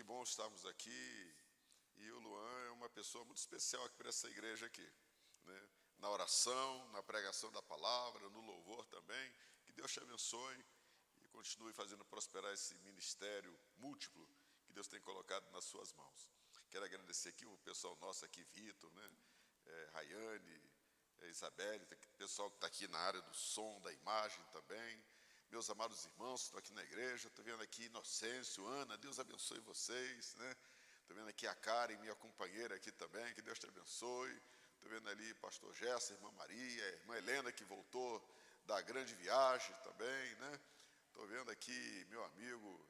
que bom estarmos aqui. E o Luan é uma pessoa muito especial aqui para essa igreja aqui, né? Na oração, na pregação da palavra, no louvor também. Que Deus te abençoe e continue fazendo prosperar esse ministério múltiplo que Deus tem colocado nas suas mãos. Quero agradecer aqui o pessoal nosso aqui, Vitor, né? Rayane, Isabelle, o pessoal que está aqui na área do som, da imagem também. Meus amados irmãos que estão aqui na igreja, estou vendo aqui Inocêncio, Ana, Deus abençoe vocês, né? Estou vendo aqui a Karen, minha companheira aqui também, que Deus te abençoe. Estou vendo ali pastor Gerson, irmã Maria, irmã Helena, que voltou da grande viagem também, né? Estou vendo aqui meu amigo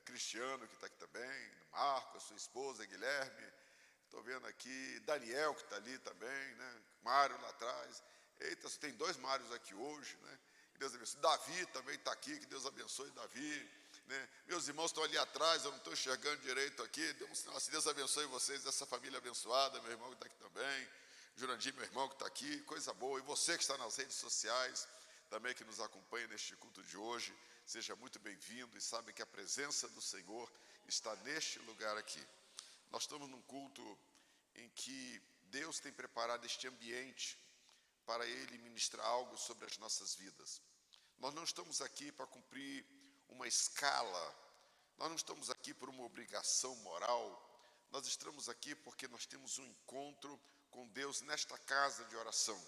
Cristiano, que está aqui também, Marco, a sua esposa, Guilherme. Estou vendo aqui Daniel, que está ali também, né? Mário lá atrás. Eita, você tem dois Mários aqui hoje, né? Que Deus abençoe. Davi também está aqui, que Deus abençoe Davi, né? Meus irmãos estão ali atrás, eu não estou enxergando direito aqui. Deus abençoe vocês, essa família abençoada, meu irmão que está aqui também. Jurandir, meu irmão que está aqui, coisa boa. E você que está nas redes sociais, também que nos acompanha neste culto de hoje, seja muito bem-vindo e sabe que a presença do Senhor está neste lugar aqui. Nós estamos num culto em que Deus tem preparado este ambiente para Ele ministrar algo sobre as nossas vidas. Nós não estamos aqui para cumprir uma escala, nós não estamos aqui por uma obrigação moral, nós estamos aqui porque nós temos um encontro com Deus nesta casa de oração.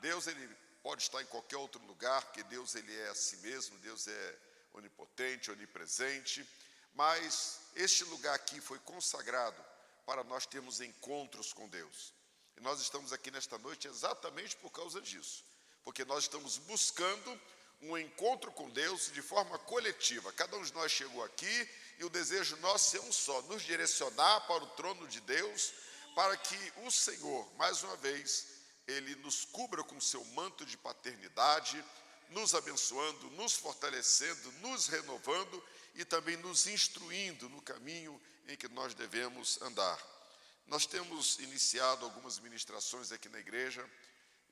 Deus, Ele pode estar em qualquer outro lugar, porque Deus, Ele é a si mesmo, Deus é onipotente, onipresente, mas este lugar aqui foi consagrado para nós termos encontros com Deus. E nós estamos aqui nesta noite exatamente por causa disso, porque nós estamos buscando um encontro com Deus de forma coletiva. Cada um de nós chegou aqui e o desejo nosso é um só, nos direcionar para o trono de Deus, para que o Senhor, mais uma vez, Ele nos cubra com o seu manto de paternidade, nos abençoando, nos fortalecendo, nos renovando e também nos instruindo no caminho em que nós devemos andar. Nós temos iniciado algumas ministrações aqui na igreja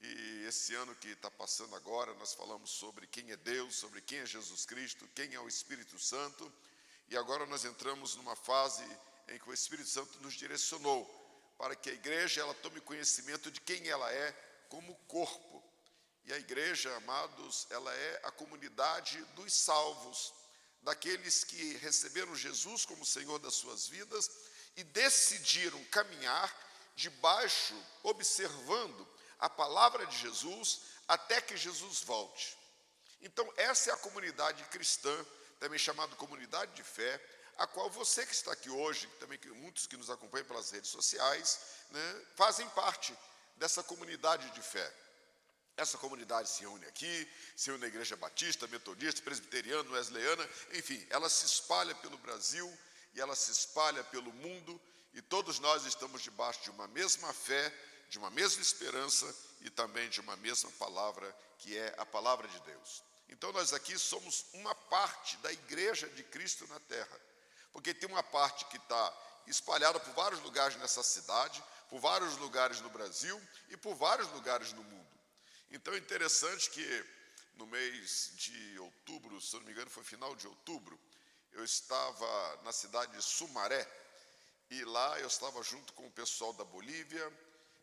e esse ano que está passando agora nós falamos sobre quem é Deus, sobre quem é Jesus Cristo, quem é o Espírito Santo, e agora nós entramos numa fase em que o Espírito Santo nos direcionou para que a igreja ela tome conhecimento de quem ela é como corpo. E a igreja, amados, ela é a comunidade dos salvos, daqueles que receberam Jesus como Senhor das suas vidas e decidiram caminhar debaixo, observando a palavra de Jesus até que Jesus volte. Então, essa é a comunidade cristã, também chamada comunidade de fé, a qual você que está aqui hoje, também muitos que nos acompanham pelas redes sociais, né, fazem parte dessa comunidade de fé. Essa comunidade se reúne aqui, se reúne na Igreja Batista, Metodista, Presbiteriana, Wesleyana, enfim, ela se espalha pelo Brasil e ela se espalha pelo mundo, e todos nós estamos debaixo de uma mesma fé, de uma mesma esperança e também de uma mesma palavra, que é a palavra de Deus. Então nós aqui somos uma parte da Igreja de Cristo na Terra, porque tem uma parte que está espalhada por vários lugares nessa cidade, por vários lugares no Brasil e por vários lugares no mundo. Então é interessante que no mês de outubro, se eu não me engano foi final de outubro, eu estava na cidade de Sumaré, e lá eu estava junto com o pessoal da Bolívia,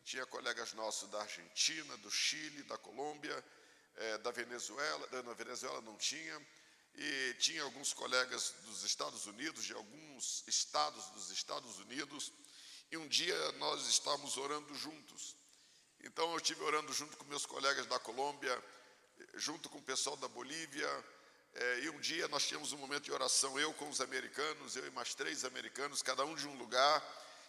tinha colegas nossos da Argentina, do Chile, da Colômbia, da Venezuela, na Venezuela não tinha, e tinha alguns colegas dos Estados Unidos, de alguns estados dos Estados Unidos, e um dia nós estávamos orando juntos. Então eu estive orando junto com meus colegas da Colômbia, junto com o pessoal da Bolívia, e um dia nós tínhamos um momento de oração, eu com os americanos, eu e mais 3 americanos, cada um de um lugar,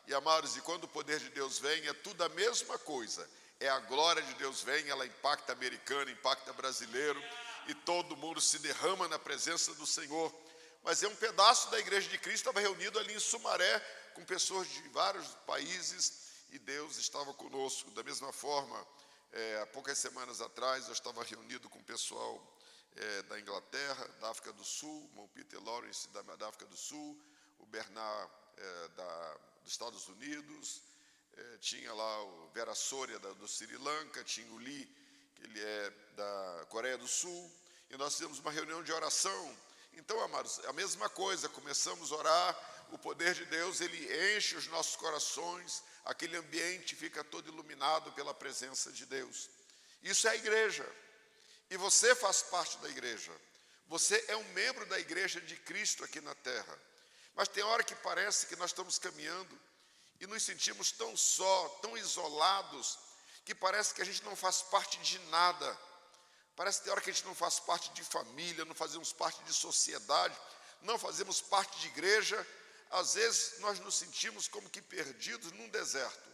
e amados, e quando o poder de Deus vem, é tudo a mesma coisa, é a glória de Deus vem, ela impacta americano, impacta brasileiro, e todo mundo se derrama na presença do Senhor. Mas é um pedaço da Igreja de Cristo, estava reunido ali em Sumaré, com pessoas de vários países, e Deus estava conosco. Da mesma forma, há poucas semanas atrás, eu estava reunido com o pessoal da Inglaterra, da África do Sul, o Peter Lawrence da África do Sul, o Bernard dos Estados Unidos, tinha lá o Vera Soria do Sri Lanka, tinha o Lee, que ele é da Coreia do Sul, e nós fizemos uma reunião de oração. Então, amados, a mesma coisa, começamos a orar, o poder de Deus, ele enche os nossos corações, aquele ambiente fica todo iluminado pela presença de Deus. Isso é a igreja. E você faz parte da igreja. Você é um membro da igreja de Cristo aqui na terra. Mas tem hora que parece que nós estamos caminhando e nos sentimos tão só, tão isolados, que parece que a gente não faz parte de nada. Parece que tem hora que a gente não faz parte de família, não fazemos parte de sociedade, não fazemos parte de igreja. Às vezes nós nos sentimos como que perdidos num deserto,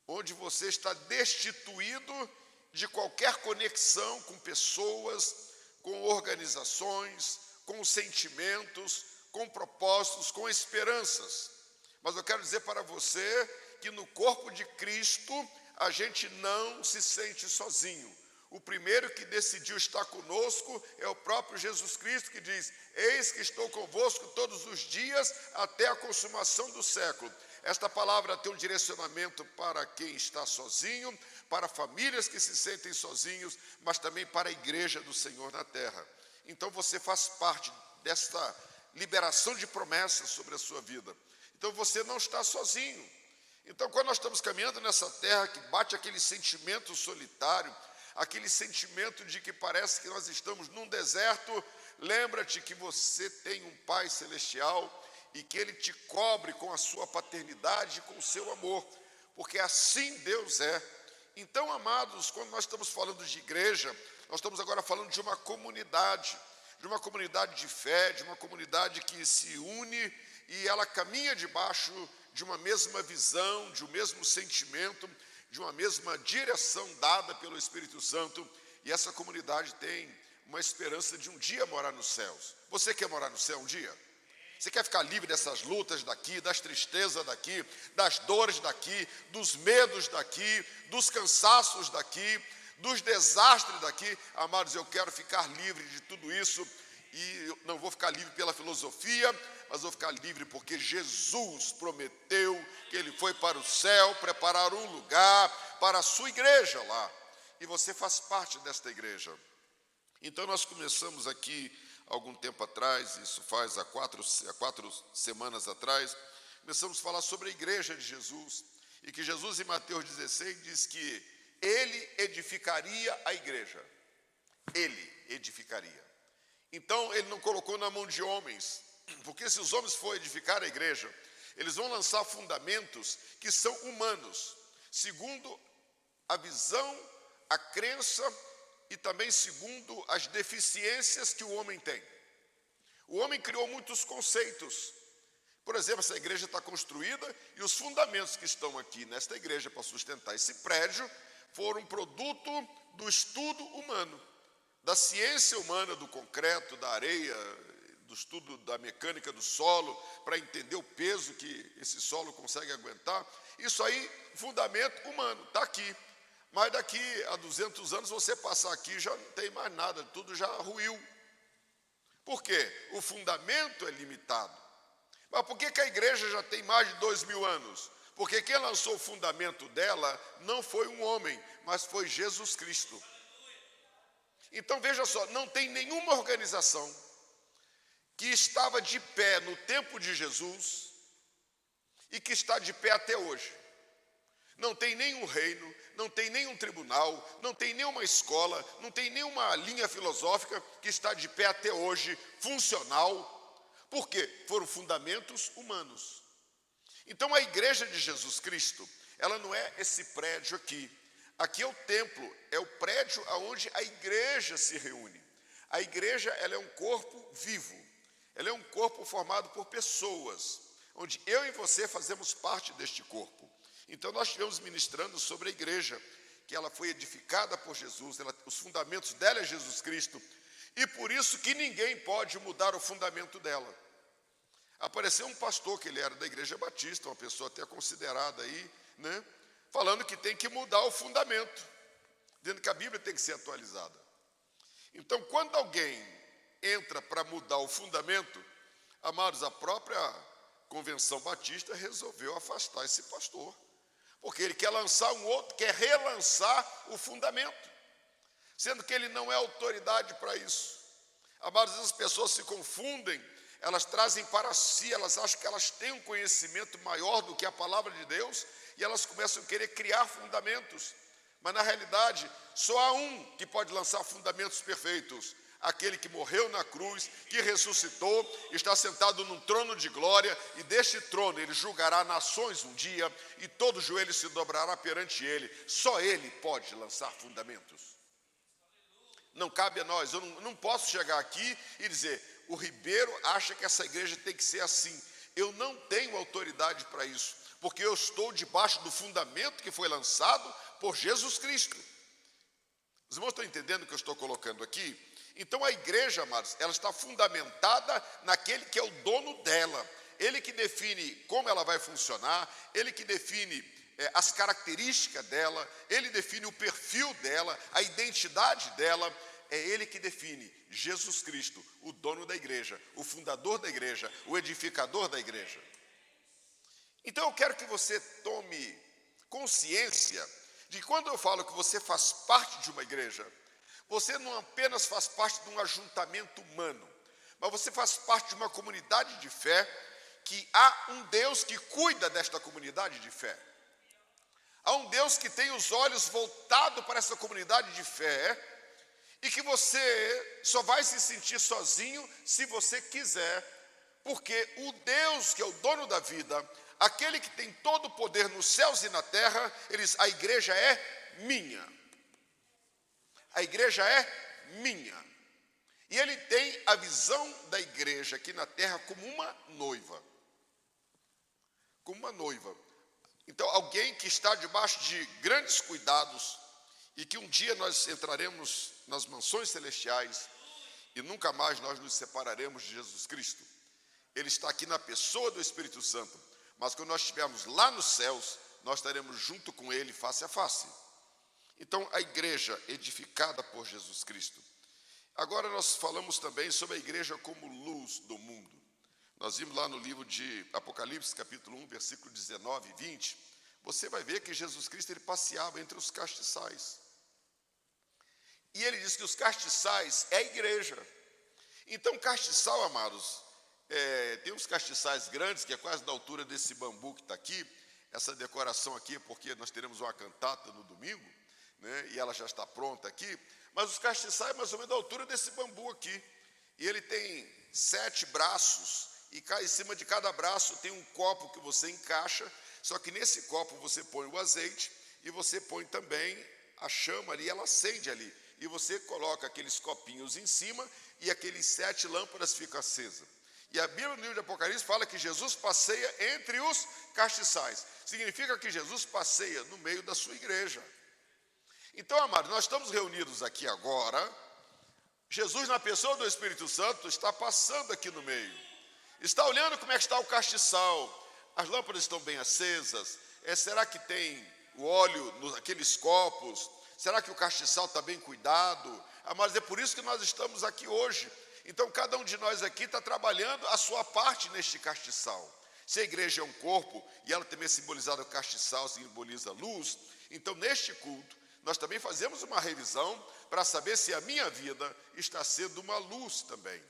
onde você está destituído de qualquer conexão com pessoas, com organizações, com sentimentos, com propósitos, com esperanças. Mas eu quero dizer para você que no corpo de Cristo a gente não se sente sozinho. O primeiro que decidiu estar conosco é o próprio Jesus Cristo, que diz: eis que estou convosco todos os dias até a consumação do século. Esta palavra tem um direcionamento para quem está sozinho, para famílias que se sentem sozinhos, mas também para a igreja do Senhor na terra. Então você faz parte desta liberação de promessas sobre a sua vida. Então você não está sozinho. Então quando nós estamos caminhando nessa terra que bate aquele sentimento solitário, aquele sentimento de que parece que nós estamos num deserto, lembra-te que você tem um Pai Celestial e que Ele te cobre com a sua paternidade e com o seu amor, porque assim Deus é. Então, amados, quando nós estamos falando de igreja, nós estamos agora falando de uma comunidade de fé, de uma comunidade que se une e ela caminha debaixo de uma mesma visão, de um mesmo sentimento, de uma mesma direção dada pelo Espírito Santo, e essa comunidade tem uma esperança de um dia morar nos céus. Você quer morar no céu um dia? Você quer ficar livre dessas lutas daqui, das tristezas daqui, das dores daqui, dos medos daqui, dos cansaços daqui, dos desastres daqui? Amados, eu quero ficar livre de tudo isso, e não vou ficar livre pela filosofia, mas vou ficar livre porque Jesus prometeu que Ele foi para o céu preparar um lugar para a sua igreja lá. E você faz parte desta igreja. Então nós começamos aqui algum tempo atrás, isso faz há quatro semanas atrás, começamos a falar sobre a igreja de Jesus, e que Jesus em Mateus 16 diz que Ele edificaria a igreja. Ele edificaria. Então Ele não colocou na mão de homens, porque se os homens forem edificar a igreja, eles vão lançar fundamentos que são humanos, segundo a visão, a crença e também segundo as deficiências que o homem tem. O homem criou muitos conceitos. Por exemplo, essa igreja está construída e os fundamentos que estão aqui nesta igreja para sustentar esse prédio foram produto do estudo humano, da ciência humana, do concreto, da areia, do estudo da mecânica do solo, para entender o peso que esse solo consegue aguentar. Isso aí, fundamento humano, está aqui. Mas daqui a 200 anos, você passar aqui, já não tem mais nada, tudo já ruiu. Por quê? O fundamento é limitado. Mas por que a igreja já tem mais de 2000 anos? Porque quem lançou o fundamento dela não foi um homem, mas foi Jesus Cristo. Então veja só, não tem nenhuma organização que estava de pé no tempo de Jesus e que está de pé até hoje. Não tem nenhum reino, não tem nenhum tribunal, não tem nenhuma escola, não tem nenhuma linha filosófica que está de pé até hoje, funcional. Por quê? Foram fundamentos humanos. Então a igreja de Jesus Cristo, ela não é esse prédio aqui. Aqui é o templo, é o prédio onde a igreja se reúne. A igreja, ela é um corpo vivo. Ela é um corpo formado por pessoas, onde eu e você fazemos parte deste corpo. Então nós estivemos ministrando sobre a igreja, que ela foi edificada por Jesus, os fundamentos dela é Jesus Cristo, e por isso que ninguém pode mudar o fundamento dela. Apareceu um pastor, que ele era da igreja batista, uma pessoa até considerada aí, né, falando que tem que mudar o fundamento, dizendo que a Bíblia tem que ser atualizada. Então, quando alguém entra para mudar o fundamento, amados, a própria Convenção Batista resolveu afastar esse pastor, porque ele quer lançar um outro, quer relançar o fundamento, sendo que ele não é autoridade para isso. Amados, as pessoas se confundem, elas trazem para si, elas acham que elas têm um conhecimento maior do que a palavra de Deus, e elas começam a querer criar fundamentos. Mas na realidade, só há um que pode lançar fundamentos perfeitos: aquele que morreu na cruz, que ressuscitou, está sentado num trono de glória, e deste trono ele julgará nações um dia, e todo joelho se dobrará perante ele. Só ele pode lançar fundamentos. Não cabe a nós. Eu não posso chegar aqui e dizer: o Ribeiro acha que essa igreja tem que ser assim. Eu não tenho autoridade para isso, porque eu estou debaixo do fundamento que foi lançado por Jesus Cristo. Os irmãos estão entendendo o que eu estou colocando aqui? Então a igreja, amados, ela está fundamentada naquele que é o dono dela. Ele que define como ela vai funcionar, ele que define as características dela, ele define o perfil dela, a identidade dela. É ele que define. Jesus Cristo, o dono da igreja, o fundador da igreja, o edificador da igreja. Então eu quero que você tome consciência de que quando eu falo que você faz parte de uma igreja, você não apenas faz parte de um ajuntamento humano, mas você faz parte de uma comunidade de fé, que há um Deus que cuida desta comunidade de fé. Há um Deus que tem os olhos voltados para essa comunidade de fé, e que você só vai se sentir sozinho se você quiser, porque o Deus que é o dono da vida, aquele que tem todo o poder nos céus e na terra, ele diz: a igreja é minha. A igreja é minha. E ele tem a visão da igreja aqui na terra como uma noiva. Como uma noiva. Então, alguém que está debaixo de grandes cuidados, e que um dia nós entraremos nas mansões celestiais e nunca mais nós nos separaremos de Jesus Cristo. Ele está aqui na pessoa do Espírito Santo, mas quando nós estivermos lá nos céus, nós estaremos junto com ele face a face. Então, a igreja edificada por Jesus Cristo. Agora nós falamos também sobre a igreja como luz do mundo. Nós vimos lá no livro de Apocalipse, capítulo 1, versículo 19 e 20, você vai ver que Jesus Cristo ele passeava entre os castiçais. E ele diz que os castiçais é a igreja. Então, castiçal, amados, tem uns castiçais grandes, que é quase da altura desse bambu que está aqui. Essa decoração aqui é porque nós teremos uma cantata no domingo, né, e ela já está pronta aqui. Mas os castiçais é mais ou menos da altura desse bambu aqui. E ele tem 7 braços, e em cima de cada braço tem um copo que você encaixa. Só que nesse copo você põe o azeite, e você põe também a chama ali, ela acende ali. E você coloca aqueles copinhos em cima, e aqueles 7 lâmpadas ficam acesas. E a Bíblia no livro de Apocalipse fala que Jesus passeia entre os castiçais. Significa que Jesus passeia no meio da sua igreja. Então, amados, nós estamos reunidos aqui agora. Jesus, na pessoa do Espírito Santo, está passando aqui no meio. Está olhando como é que está o castiçal. As lâmpadas estão bem acesas. Será que tem o óleo naqueles copos? Será que o castiçal está bem cuidado? Mas é por isso que nós estamos aqui hoje. Então, cada um de nós aqui está trabalhando a sua parte neste castiçal. Se a igreja é um corpo, e ela também é simbolizada, o castiçal simboliza luz, então, neste culto, nós também fazemos uma revisão para saber se a minha vida está sendo uma luz também.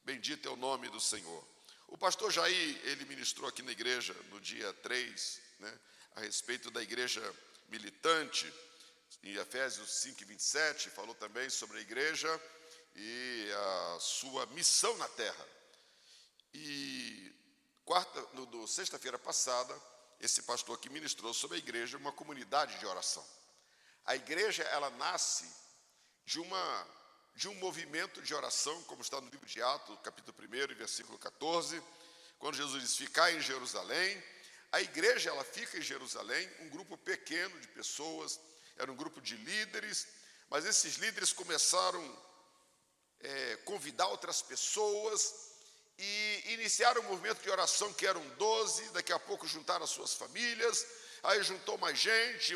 Bendito é o nome do Senhor. O pastor Jair, ele ministrou aqui na igreja no dia 3, né, a respeito da igreja militante, em Efésios 5:27, falou também sobre a igreja e a sua missão na terra. E sexta-feira passada, esse pastor aqui ministrou sobre a igreja, uma comunidade de oração. A igreja, ela nasce de um movimento de oração, como está no livro de Atos, capítulo 1, versículo 14, quando Jesus diz: ficai em Jerusalém. A igreja, ela fica em Jerusalém, um grupo pequeno de pessoas, era um grupo de líderes, mas esses líderes começaram a convidar outras pessoas e iniciaram um movimento de oração que eram 12, daqui a pouco juntaram as suas famílias, aí juntou mais gente,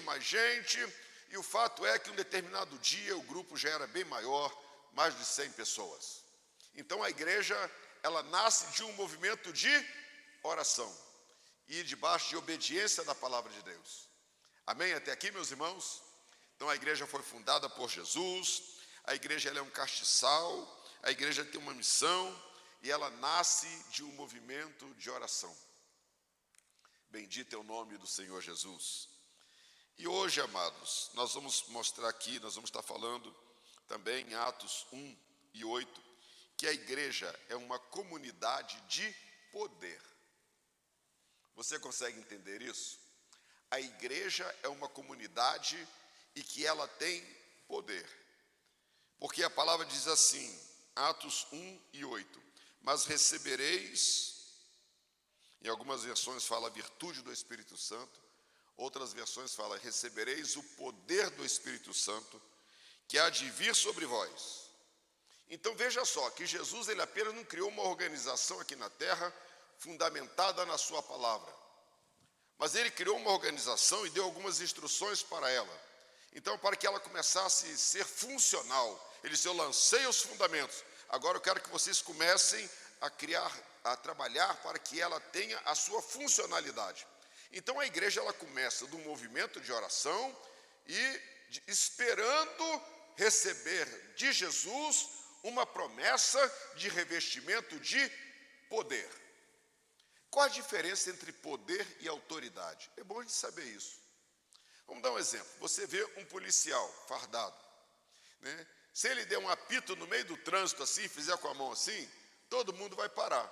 e o fato é que um determinado dia o grupo já era bem maior, mais de 100 pessoas. Então a igreja, ela nasce de um movimento de oração e debaixo de obediência da palavra de Deus. Amém? Até aqui, meus irmãos? Então a igreja foi fundada por Jesus, a igreja ela é um castiçal, a igreja tem uma missão, e ela nasce de um movimento de oração. Bendito é o nome do Senhor Jesus. E hoje, amados, nós vamos mostrar aqui, nós vamos estar falando também em Atos 1 e 8, que a igreja é uma comunidade de poder. Você consegue entender isso? A igreja é uma comunidade e que ela tem poder. Porque a palavra diz assim, Atos 1 e 8, mas recebereis, em algumas versões fala virtude do Espírito Santo, outras versões falam, recebereis o poder do Espírito Santo, que há de vir sobre vós. Então veja só, que Jesus ele apenas não criou uma organização aqui na terra, fundamentada na sua palavra. Mas ele criou uma organização e deu algumas instruções para ela. Então, para que ela começasse a ser funcional, ele disse, eu lancei os fundamentos. Agora eu quero que vocês comecem a criar, a trabalhar para que ela tenha a sua funcionalidade. Então, a igreja ela começa do movimento de oração e esperando receber de Jesus uma promessa de revestimento de poder. Qual a diferença entre poder e autoridade? É bom a gente saber isso. Vamos dar um exemplo. Você vê um policial fardado, né? Se ele der um apito no meio do trânsito assim, fizer com a mão assim, todo mundo vai parar.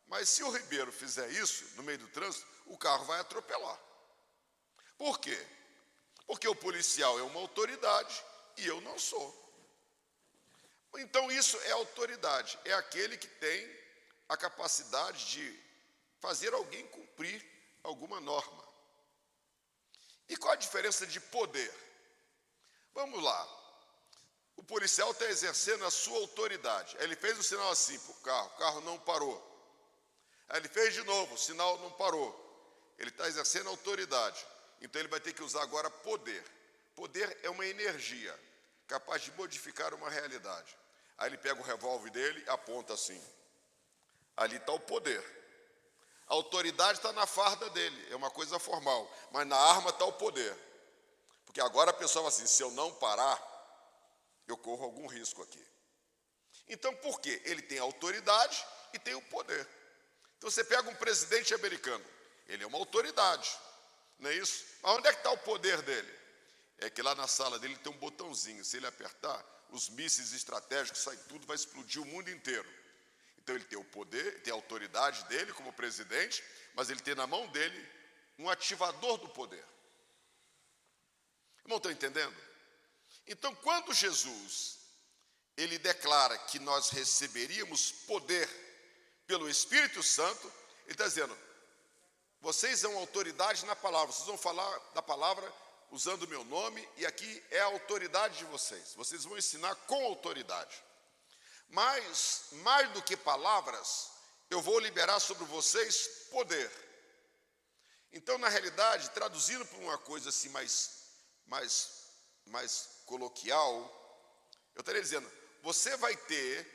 Mas se o Ribeiro fizer isso no meio do trânsito, o carro vai atropelar. Por quê? Porque o policial é uma autoridade e eu não sou. Então isso é autoridade, é aquele que tem a capacidade de fazer alguém cumprir alguma norma. E qual a diferença de poder? Vamos lá. O policial está exercendo a sua autoridade. Aí ele fez o sinal assim para o carro não parou. Aí ele fez de novo, o sinal não parou. Ele está exercendo a autoridade. Então ele vai ter que usar agora poder. Poder é uma energia capaz de modificar uma realidade. Aí ele pega o revólver dele e aponta assim. Ali está o poder. A autoridade está na farda dele, é uma coisa formal, mas na arma está o poder. Porque agora a pessoa fala assim, se eu não parar, eu corro algum risco aqui. Então, por quê? Ele tem a autoridade e tem o poder. Então, você pega um presidente americano, ele é uma autoridade, não é isso? Mas onde é que está o poder dele? É que lá na sala dele tem um botãozinho, se ele apertar, os mísseis estratégicos saem tudo, vai explodir o mundo inteiro. Então ele tem o poder, tem a autoridade dele como presidente, mas ele tem na mão dele um ativador do poder. Não estão entendendo? Então quando Jesus, ele declara que nós receberíamos poder pelo Espírito Santo, ele está dizendo, vocês são autoridade na palavra, vocês vão falar da palavra usando o meu nome, e aqui é a autoridade de vocês, vocês vão ensinar com autoridade. Mas, mais do que palavras, eu vou liberar sobre vocês poder. Então, na realidade, traduzindo para uma coisa assim mais coloquial, eu estaria dizendo, você vai ter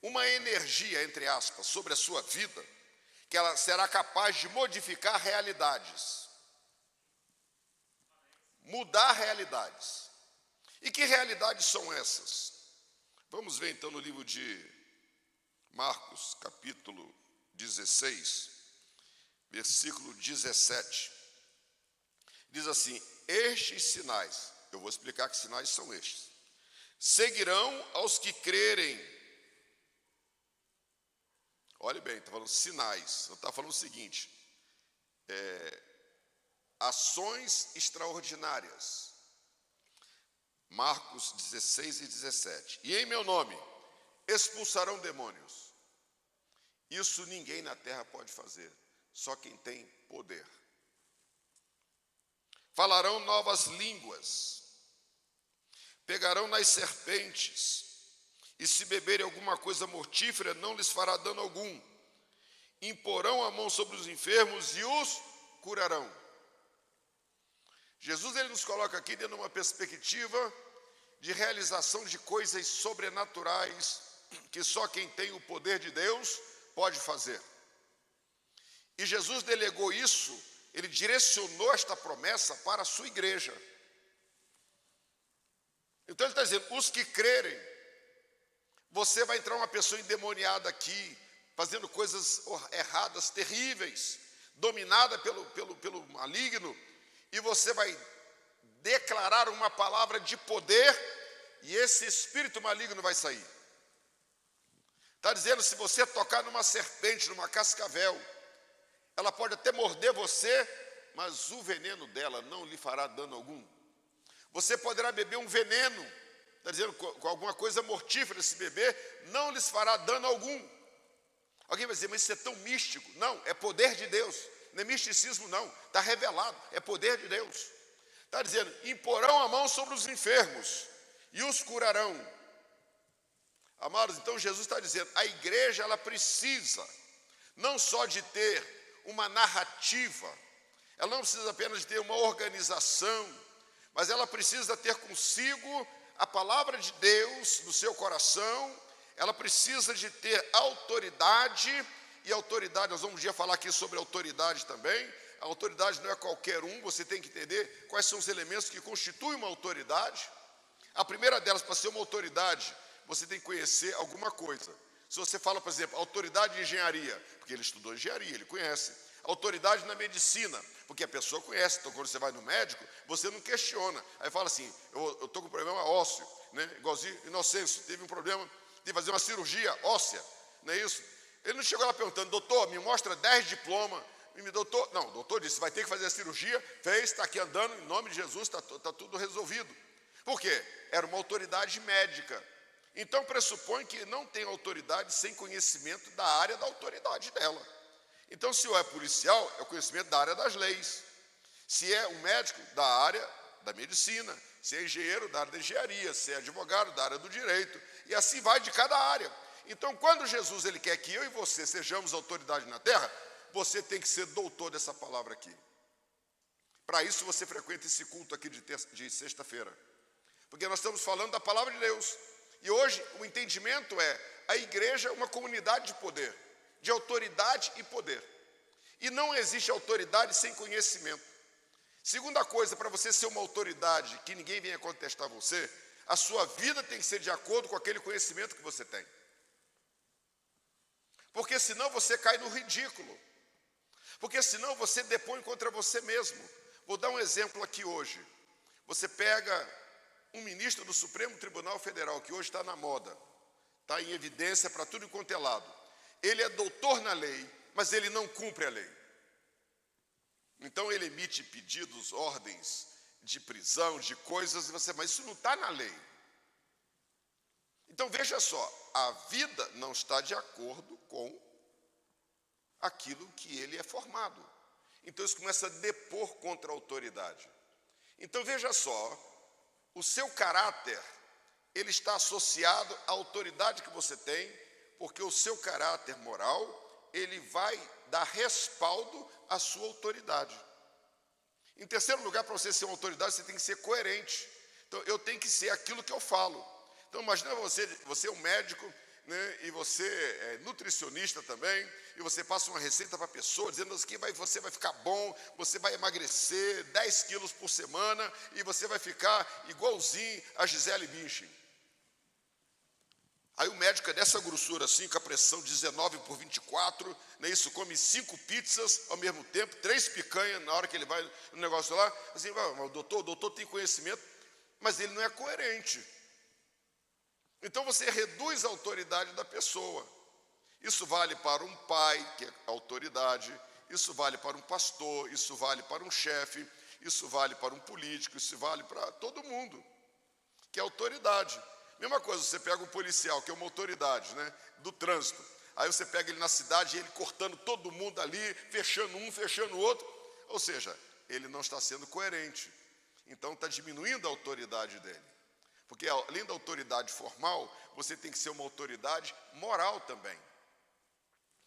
uma energia, entre aspas, sobre a sua vida, que ela será capaz de modificar realidades. Mudar realidades. E que realidades são essas? Vamos ver então no livro de Marcos, capítulo 16, versículo 17. Diz assim, estes sinais, eu vou explicar que sinais são estes, seguirão aos que crerem. Olhe bem, está falando sinais, não está falando o seguinte, ações extraordinárias. Marcos 16 e 17. E em meu nome expulsarão demônios. Isso ninguém na terra pode fazer, só quem tem poder. Falarão novas línguas, pegarão nas serpentes, e se beberem alguma coisa mortífera, não lhes fará dano algum. Imporão a mão sobre os enfermos e os curarão. Jesus ele nos coloca aqui dentro de uma perspectiva de realização de coisas sobrenaturais que só quem tem o poder de Deus pode fazer. E Jesus delegou isso, ele direcionou esta promessa para a sua igreja. Então ele está dizendo, os que crerem, Você vai entrar uma pessoa endemoniada aqui, fazendo coisas erradas, terríveis, dominada pelo maligno, e você vai declarar uma palavra de poder, e esse espírito maligno vai sair. Está dizendo, se você tocar numa serpente, numa cascavel, ela pode até morder você, mas o veneno dela não lhe fará dano algum. Você poderá beber um veneno, está dizendo, com alguma coisa mortífera, se beber, não lhes fará dano algum. Alguém vai dizer, mas isso é tão místico. Não, é poder de Deus. Não é misticismo, não. Está revelado, é poder de Deus. Está dizendo, imporão a mão sobre os enfermos e os curarão. Amados, então Jesus está dizendo, a igreja ela precisa não só de ter uma narrativa, ela não precisa apenas de ter uma organização, mas ela precisa ter consigo a palavra de Deus no seu coração, ela precisa de ter autoridade, e autoridade, nós vamos um dia falar aqui sobre autoridade também. A autoridade não é qualquer um, você tem que entender quais são os elementos que constituem uma autoridade. A primeira delas, para ser uma autoridade, você tem que conhecer alguma coisa. Se você fala, por exemplo, autoridade de engenharia, porque ele estudou engenharia, ele conhece. Autoridade na medicina, porque a pessoa conhece. Então, quando você vai no médico, você não questiona. Aí fala assim, eu estou com um problema ósseo, né? Igualzinho Inocêncio, teve um problema de fazer uma cirurgia óssea, não é isso? Ele não chegou lá perguntando, doutor, me mostra 10 diplomas. Doutor, não, o doutor disse, vai ter que fazer a cirurgia, fez, está aqui andando, em nome de Jesus, está tudo resolvido. Por quê? Era uma autoridade médica. Então pressupõe que não tem autoridade sem conhecimento da área da autoridade dela. Então, se é policial, é o conhecimento da área das leis. Se é um médico, da área da medicina. Se é engenheiro, da área da engenharia. Se é advogado, da área do direito. E assim vai de cada área. Então, quando Jesus ele quer que eu e você sejamos autoridade na terra, você tem que ser doutor dessa palavra aqui. Para isso, você frequenta esse culto aqui de sexta-feira. Porque nós estamos falando da palavra de Deus. E hoje, o entendimento é, a igreja é uma comunidade de poder, de autoridade e poder. E não existe autoridade sem conhecimento. Segunda coisa, para você ser uma autoridade, que ninguém venha contestar você, a sua vida tem que ser de acordo com aquele conhecimento que você tem. Porque senão você cai no ridículo. Porque senão você depõe contra você mesmo. Vou dar um exemplo aqui hoje. Você pega um ministro do Supremo Tribunal Federal, que hoje está na moda, está em evidência para tudo quanto é lado. Ele é doutor na lei, mas ele não cumpre a lei. Então ele emite pedidos, ordens de prisão, de coisas, mas isso não está na lei. Então veja só, a vida não está de acordo com aquilo que ele é formado. Então isso começa a depor contra a autoridade. Então veja só, o seu caráter, ele está associado à autoridade que você tem, porque o seu caráter moral, ele vai dar respaldo à sua autoridade. Em terceiro lugar, para você ser uma autoridade, você tem que ser coerente. Então, eu tenho que ser aquilo que eu falo. Então, imagina você é um médico, né, e você é nutricionista também, e você passa uma receita para a pessoa, dizendo que você vai ficar bom, você vai emagrecer 10 quilos por semana, e você vai ficar igualzinho a Gisele Bündchen. Aí o médico é dessa grossura assim, com a pressão 19/24, né, isso, come 5 pizzas ao mesmo tempo, 3 picanhas na hora que ele vai no negócio lá, assim, o doutor tem conhecimento, mas ele não é coerente. Então você reduz a autoridade da pessoa. Isso vale para um pai, que é autoridade, isso vale para um pastor, isso vale para um chefe, isso vale para um político, isso vale para todo mundo, que é autoridade. Mesma coisa, você pega um policial, que é uma autoridade, né, do trânsito. Aí você pega ele na cidade, ele cortando todo mundo ali, fechando um, fechando o outro. Ou seja, ele não está sendo coerente. Então está diminuindo a autoridade dele. Porque além da autoridade formal, você tem que ser uma autoridade moral também.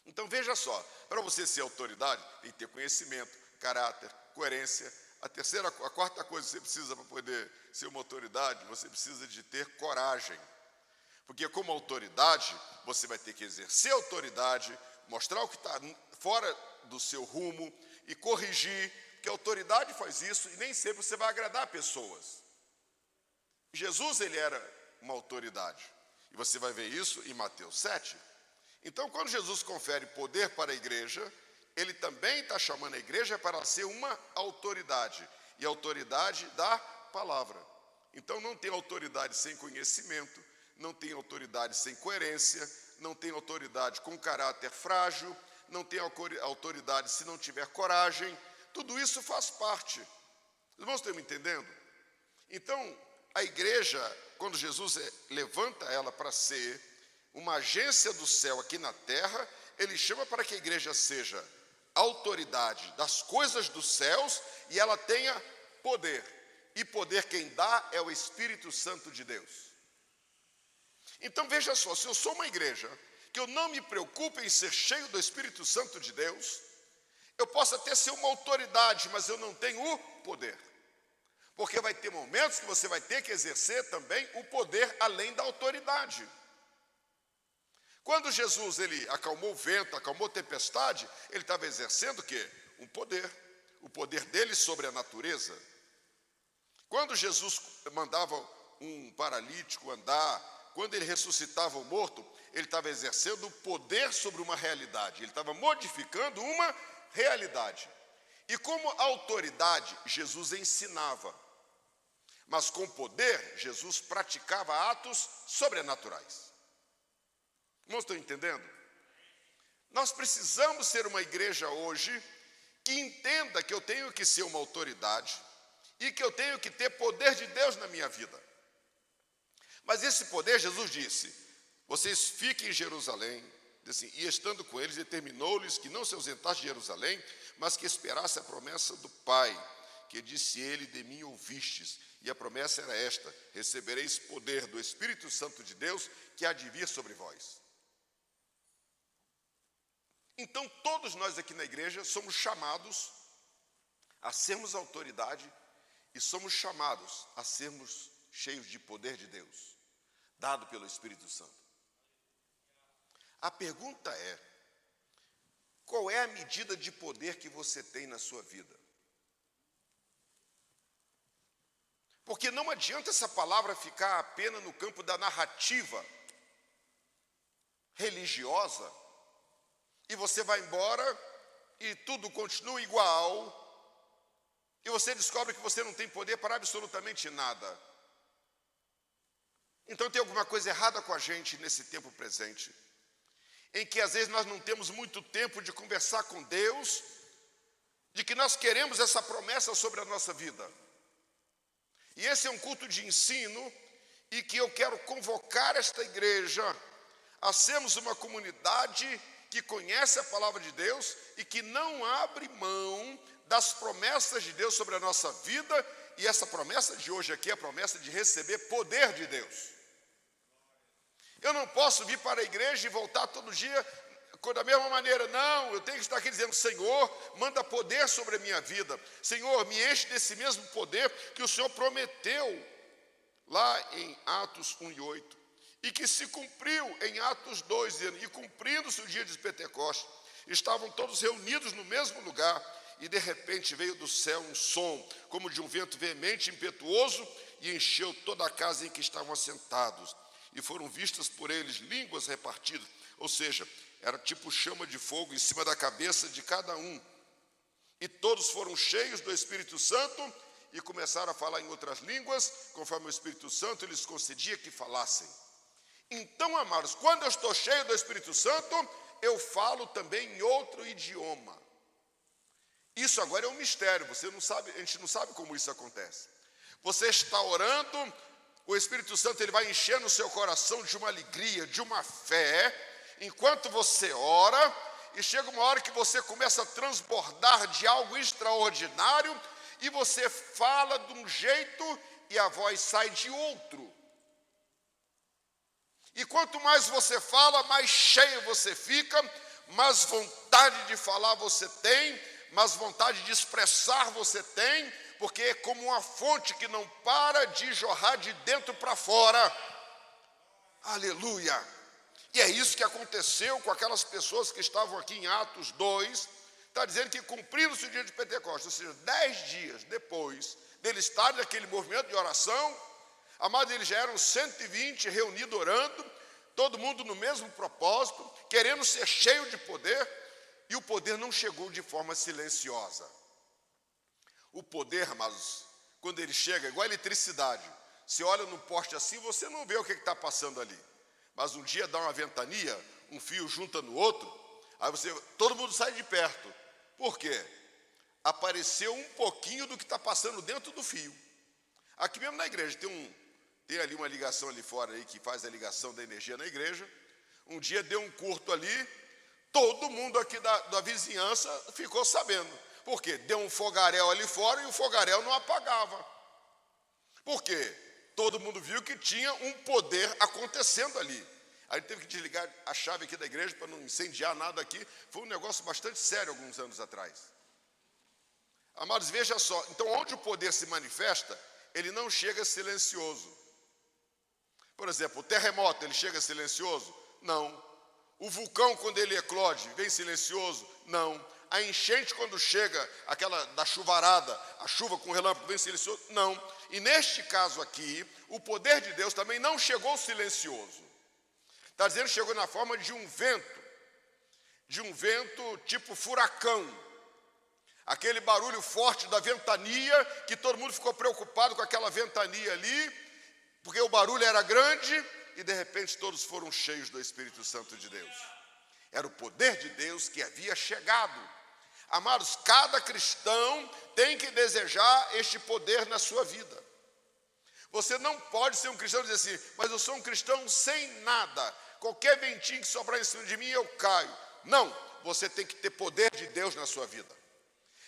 Então veja só, para você ser autoridade, tem que ter conhecimento, caráter, coerência. A quarta coisa que você precisa para poder ser uma autoridade, você precisa de ter coragem. Porque como autoridade, você vai ter que exercer autoridade, mostrar o que está fora do seu rumo e corrigir, porque a autoridade faz isso e nem sempre você vai agradar pessoas. Jesus, ele era uma autoridade. E você vai ver isso em Mateus 7. Então, quando Jesus confere poder para a igreja, ele também está chamando a igreja para ser uma autoridade. E a autoridade da palavra. Então, não tem autoridade sem conhecimento, não tem autoridade sem coerência, não tem autoridade com caráter frágil, não tem autoridade se não tiver coragem. Tudo isso faz parte. Os irmãos estão me entendendo? Então, a igreja, quando Jesus levanta ela para ser uma agência do céu aqui na terra, ele chama para que a igreja seja autoridade das coisas dos céus e ela tenha poder. E poder quem dá é o Espírito Santo de Deus. Então veja só, se eu sou uma igreja que eu não me preocupo em ser cheio do Espírito Santo de Deus, eu posso até ser uma autoridade, mas eu não tenho o poder. Porque vai ter momentos que você vai ter que exercer também o poder além da autoridade. Quando Jesus ele acalmou o vento, acalmou a tempestade, ele estava exercendo o quê? Um poder. O poder dele sobre a natureza. Quando Jesus mandava um paralítico andar, quando ele ressuscitava o morto, ele estava exercendo o poder sobre uma realidade. Ele estava modificando uma realidade. E como autoridade, Jesus ensinava. Mas com poder, Jesus praticava atos sobrenaturais. Irmãos, estão entendendo? Nós precisamos ser uma igreja hoje que entenda que eu tenho que ser uma autoridade e que eu tenho que ter poder de Deus na minha vida. Mas esse poder, Jesus disse, vocês fiquem em Jerusalém, assim, e estando com eles, determinou-lhes que não se ausentassem de Jerusalém, mas que esperasse a promessa do Pai, que disse ele, de mim ouvistes. E a promessa era esta, recebereis poder do Espírito Santo de Deus, que há de vir sobre vós. Então, todos nós aqui na igreja somos chamados a sermos autoridade e somos chamados a sermos cheios de poder de Deus, dado pelo Espírito Santo. A pergunta é, qual é a medida de poder que você tem na sua vida? Porque não adianta essa palavra ficar apenas no campo da narrativa religiosa, e você vai embora e tudo continua igual, e você descobre que você não tem poder para absolutamente nada. Então tem alguma coisa errada com a gente nesse tempo presente, em que às vezes nós não temos muito tempo de conversar com Deus, de que nós queremos essa promessa sobre a nossa vida. E esse é um culto de ensino, e que eu quero convocar esta igreja a sermos uma comunidade que conhece a palavra de Deus e que não abre mão das promessas de Deus sobre a nossa vida, e essa promessa de hoje aqui é a promessa de receber poder de Deus. Eu não posso vir para a igreja e voltar todo dia da mesma maneira, não, eu tenho que estar aqui dizendo, Senhor, manda poder sobre a minha vida, Senhor, me enche desse mesmo poder que o Senhor prometeu lá em Atos 1:8. E que se cumpriu em Atos 2, dizendo, e cumprindo-se o dia de Pentecostes, estavam todos reunidos no mesmo lugar, e de repente veio do céu um som, como de um vento veemente e impetuoso, e encheu toda a casa em que estavam assentados, e foram vistas por eles línguas repartidas, ou seja, era tipo chama de fogo em cima da cabeça de cada um, e todos foram cheios do Espírito Santo, e começaram a falar em outras línguas, conforme o Espírito Santo lhes concedia que falassem. Então, amados, quando eu estou cheio do Espírito Santo, eu falo também em outro idioma. Isso agora é um mistério, você não sabe, a gente não sabe como isso acontece. Você está orando, o Espírito Santo ele vai enchendo o seu coração de uma alegria, de uma fé, enquanto você ora, e chega uma hora que você começa a transbordar de algo extraordinário, e você fala de um jeito e a voz sai de outro. E quanto mais você fala, mais cheio você fica, mais vontade de falar você tem, mais vontade de expressar você tem, porque é como uma fonte que não para de jorrar de dentro para fora. Aleluia! E é isso que aconteceu com aquelas pessoas que estavam aqui em Atos 2, está dizendo que cumpriram-se o dia de Pentecostes, ou seja, 10 dias depois deles estarem naquele movimento de oração, amados, eles já eram 120 reunidos orando, todo mundo no mesmo propósito, querendo ser cheio de poder, e o poder não chegou de forma silenciosa. O poder, amados, quando ele chega, igual a eletricidade, você olha no poste assim, você não vê o que está passando ali. Mas um dia dá uma ventania, um fio junta no outro, aí todo mundo sai de perto. Por quê? Apareceu um pouquinho do que está passando dentro do fio. Aqui mesmo na igreja, tem ali uma ligação ali fora aí, que faz a ligação da energia na igreja. Um dia deu um curto ali, todo mundo aqui da vizinhança ficou sabendo. Por quê? Deu um fogaréu ali fora e o fogaréu não apagava. Por quê? Todo mundo viu que tinha um poder acontecendo ali. Aí teve que desligar a chave aqui da igreja para não incendiar nada aqui. Foi um negócio bastante sério alguns anos atrás. Amados, veja só. Então, onde o poder se manifesta, ele não chega silencioso. Por exemplo, o terremoto, ele chega silencioso? Não. O vulcão, quando ele eclode, vem silencioso? Não. A enchente, quando chega, aquela da chuvarada, a chuva com relâmpago, vem silencioso? Não. E neste caso aqui, o poder de Deus também não chegou silencioso. Está dizendo que chegou na forma de um vento tipo furacão. Aquele barulho forte da ventania, que todo mundo ficou preocupado com aquela ventania ali, porque o barulho era grande, e de repente todos foram cheios do Espírito Santo de Deus. Era o poder de Deus que havia chegado. Amados, cada cristão tem que desejar este poder na sua vida. Você não pode ser um cristão e dizer assim, mas eu sou um cristão sem nada. Qualquer ventinho que sobrar em cima de mim, eu caio. Não, você tem que ter poder de Deus na sua vida.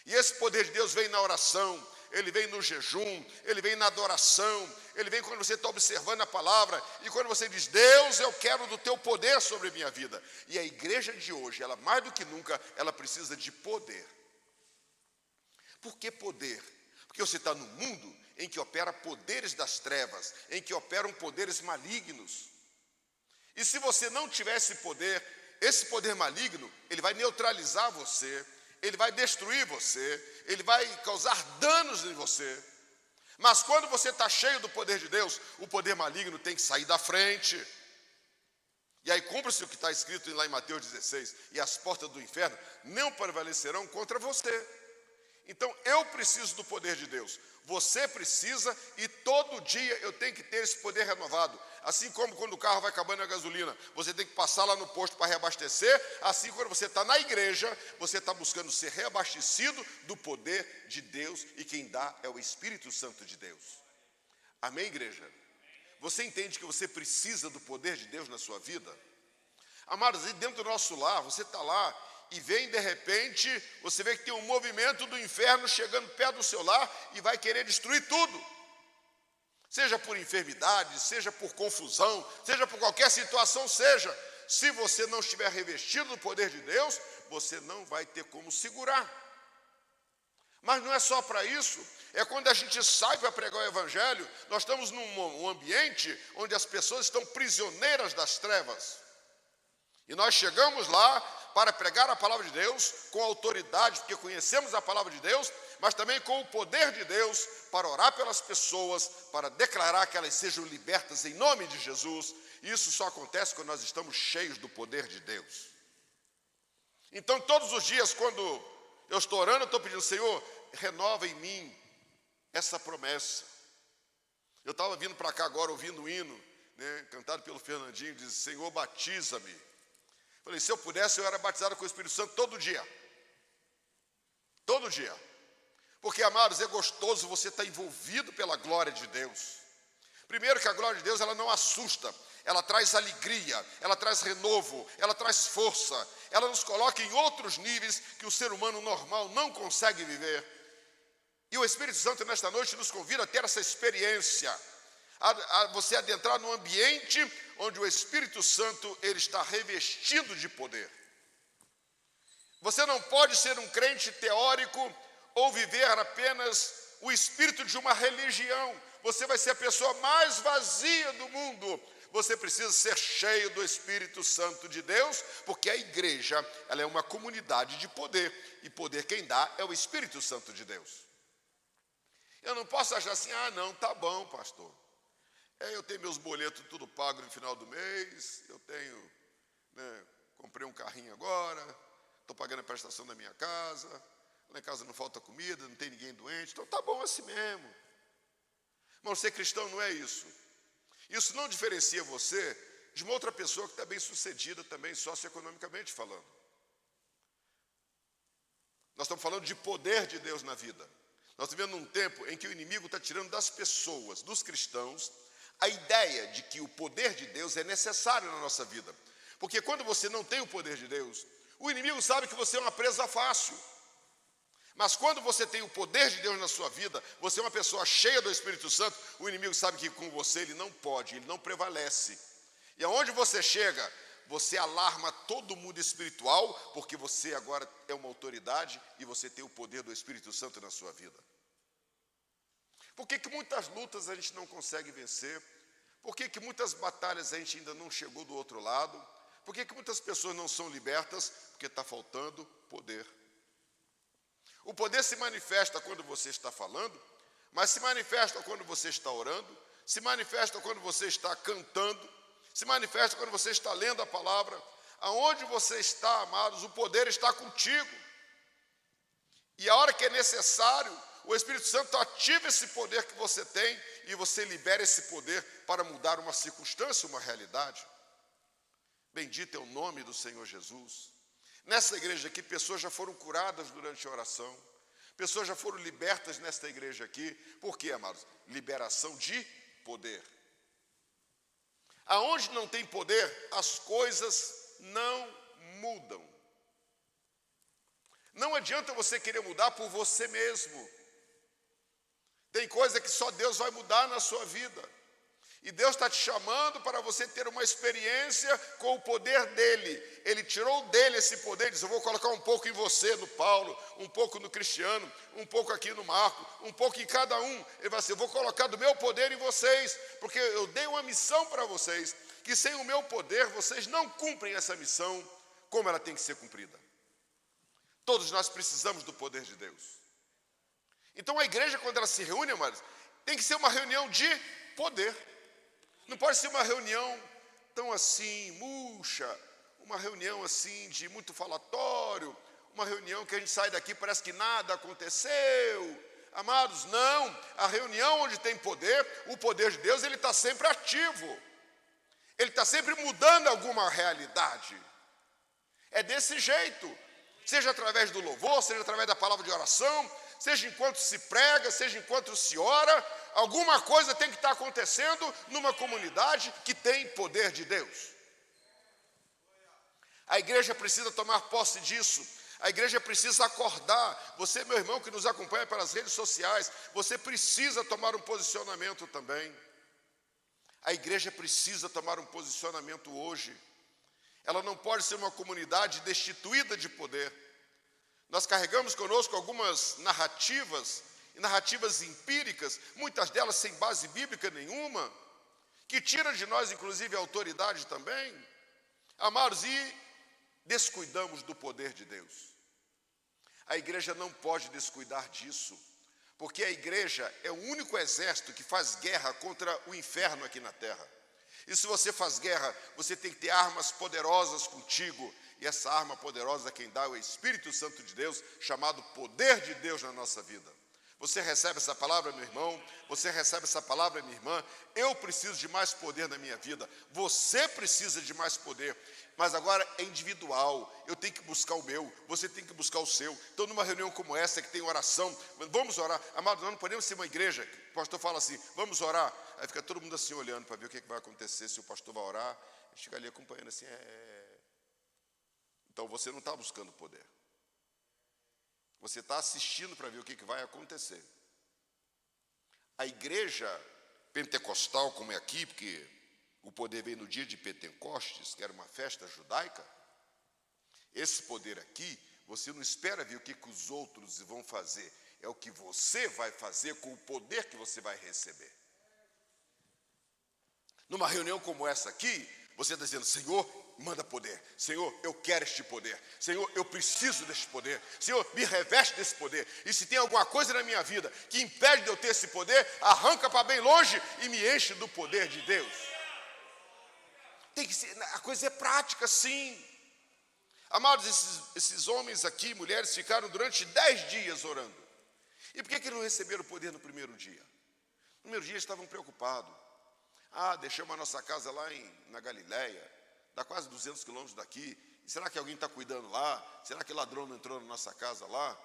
E esse poder de Deus vem na oração, ele vem no jejum, ele vem na adoração, ele vem quando você está observando a palavra, e quando você diz, Deus, eu quero do teu poder sobre a minha vida. E a igreja de hoje, ela mais do que nunca, ela precisa de poder. Por que poder? Porque você está num mundo em que opera poderes das trevas, em que operam poderes malignos. E se você não tiver esse poder maligno, ele vai neutralizar você, ele vai destruir você, ele vai causar danos em você. Mas quando você está cheio do poder de Deus, o poder maligno tem que sair da frente. E aí cumpre-se o que está escrito lá em Mateus 16, e as portas do inferno não prevalecerão contra você. Então eu preciso do poder de Deus, você precisa, e todo dia eu tenho que ter esse poder renovado. Assim como quando o carro vai acabando a gasolina, você tem que passar lá no posto para reabastecer, assim quando você está na igreja, você está buscando ser reabastecido do poder de Deus, e quem dá é o Espírito Santo de Deus. Amém, igreja? Você entende que você precisa do poder de Deus na sua vida? Amados, e dentro do nosso lar, você está lá, e vem de repente, você vê que tem um movimento do inferno chegando perto do seu lar, e vai querer destruir tudo. Seja por enfermidade, seja por confusão, seja por qualquer situação, se você não estiver revestido do poder de Deus, você não vai ter como segurar. Mas não é só para isso, é quando a gente sai para pregar o Evangelho, nós estamos num ambiente onde as pessoas estão prisioneiras das trevas. E nós chegamos lá para pregar a palavra de Deus com autoridade, porque conhecemos a palavra de Deus, mas também com o poder de Deus para orar pelas pessoas, para declarar que elas sejam libertas em nome de Jesus. E isso só acontece quando nós estamos cheios do poder de Deus. Então, todos os dias, quando eu estou orando, eu estou pedindo, Senhor, renova em mim essa promessa. Eu estava vindo para cá agora, ouvindo o hino, né, cantado pelo Fernandinho, diz, Senhor, batiza-me. Falei, se eu pudesse, eu era batizado com o Espírito Santo todo dia. Todo dia. Porque, amados, é gostoso você estar envolvido pela glória de Deus. Primeiro que a glória de Deus, ela não assusta, ela traz alegria, ela traz renovo, ela traz força, ela nos coloca em outros níveis que o ser humano normal não consegue viver. E o Espírito Santo, nesta noite, nos convida a ter essa experiência, a você adentrar num ambiente onde o Espírito Santo, ele está revestido de poder. Você não pode ser um crente teórico ou viver apenas o espírito de uma religião. Você vai ser a pessoa mais vazia do mundo. Você precisa ser cheio do Espírito Santo de Deus, porque a igreja, ela é uma comunidade de poder, e poder quem dá é o Espírito Santo de Deus. Eu não posso achar assim, não, tá bom, pastor. Eu tenho meus boletos tudo pago no final do mês, eu tenho, comprei um carrinho agora, estou pagando a prestação da minha casa, lá em casa não falta comida, não tem ninguém doente, então tá bom assim mesmo. Mas ser cristão não é isso. Isso não diferencia você de uma outra pessoa que está bem sucedida também, socioeconomicamente falando. Nós estamos falando de poder de Deus na vida. Nós estamos vivendo num tempo em que o inimigo está tirando das pessoas, dos cristãos, a ideia de que o poder de Deus é necessário na nossa vida. Porque quando você não tem o poder de Deus, o inimigo sabe que você é uma presa fácil. Mas quando você tem o poder de Deus na sua vida, você é uma pessoa cheia do Espírito Santo, o inimigo sabe que com você ele não pode, ele não prevalece. E aonde você chega, você alarma todo mundo espiritual, porque você agora é uma autoridade e você tem o poder do Espírito Santo na sua vida. Por que muitas lutas a gente não consegue vencer? Por que muitas batalhas a gente ainda não chegou do outro lado? Por que muitas pessoas não são libertas? Porque está faltando poder. O poder se manifesta quando você está falando, mas se manifesta quando você está orando, se manifesta quando você está cantando, se manifesta quando você está lendo a palavra. Aonde você está, amados, o poder está contigo. E a hora que é necessário, o Espírito Santo ativa esse poder que você tem e você libera esse poder para mudar uma circunstância, uma realidade. Bendito é o nome do Senhor Jesus. Nessa igreja aqui, pessoas já foram curadas durante a oração. Pessoas já foram libertas nesta igreja aqui. Por quê, amados? Liberação de poder. Aonde não tem poder, as coisas não mudam. Não adianta você querer mudar por você mesmo. Tem coisa que só Deus vai mudar na sua vida. E Deus está te chamando para você ter uma experiência com o poder dEle. Ele tirou dEle esse poder e disse, eu vou colocar um pouco em você, no Paulo, um pouco no Cristiano, um pouco aqui no Marco, um pouco em cada um. Ele vai dizer, eu vou colocar do meu poder em vocês, porque eu dei uma missão para vocês, que sem o meu poder vocês não cumprem essa missão como ela tem que ser cumprida. Todos nós precisamos do poder de Deus. Então a igreja, quando ela se reúne, amados, tem que ser uma reunião de poder. Não pode ser uma reunião tão assim, murcha, uma reunião assim de muito falatório, uma reunião que a gente sai daqui parece que nada aconteceu. Amados, não. A reunião onde tem poder, o poder de Deus, ele está sempre ativo. Ele está sempre mudando alguma realidade. É desse jeito. Seja através do louvor, seja através da palavra de oração, seja enquanto se prega, seja enquanto se ora, alguma coisa tem que estar acontecendo numa comunidade que tem poder de Deus. A igreja precisa tomar posse disso. A igreja precisa acordar. Você, meu irmão, que nos acompanha pelas redes sociais, você precisa tomar um posicionamento também. A igreja precisa tomar um posicionamento hoje. Ela não pode ser uma comunidade destituída de poder. Nós carregamos conosco algumas narrativas, e narrativas empíricas, muitas delas sem base bíblica nenhuma, que tiram de nós, inclusive, a autoridade também. Amados, e descuidamos do poder de Deus. A igreja não pode descuidar disso, porque a igreja é o único exército que faz guerra contra o inferno aqui na terra. E se você faz guerra, você tem que ter armas poderosas contigo. E essa arma poderosa quem dá é o Espírito Santo de Deus, chamado poder de Deus na nossa vida. Você recebe essa palavra, meu irmão? Você recebe essa palavra, minha irmã? Eu preciso de mais poder na minha vida. Você precisa de mais poder. Mas agora é individual. Eu tenho que buscar o meu, você tem que buscar o seu. Então, numa reunião como essa, que tem oração, vamos orar. Amado, nós não podemos ser uma igreja. O pastor fala assim, vamos orar. Aí fica todo mundo assim olhando para ver o que vai acontecer, se o pastor vai orar. A gente fica ali acompanhando assim. Então, você não está buscando poder. Você está assistindo para ver o que vai acontecer. A igreja pentecostal, como é aqui, porque o poder veio no dia de Pentecostes, que era uma festa judaica, esse poder aqui, você não espera ver o que os outros vão fazer, é o que você vai fazer com o poder que você vai receber. Numa reunião como essa aqui, você está dizendo, Senhor, manda poder. Senhor, eu quero este poder. Senhor, eu preciso deste poder. Senhor, me reveste desse poder. E se tem alguma coisa na minha vida que impede de eu ter esse poder, arranca para bem longe e me enche do poder de Deus. Tem que ser, a coisa é prática, sim. Amados, esses homens aqui, mulheres, ficaram durante 10 dias orando. E por que não receberam o poder no primeiro dia? No primeiro dia eles estavam preocupados. Deixamos a nossa casa lá na Galileia, dá quase 200 quilômetros daqui. E será que alguém está cuidando lá? Será que ladrão não entrou na nossa casa lá?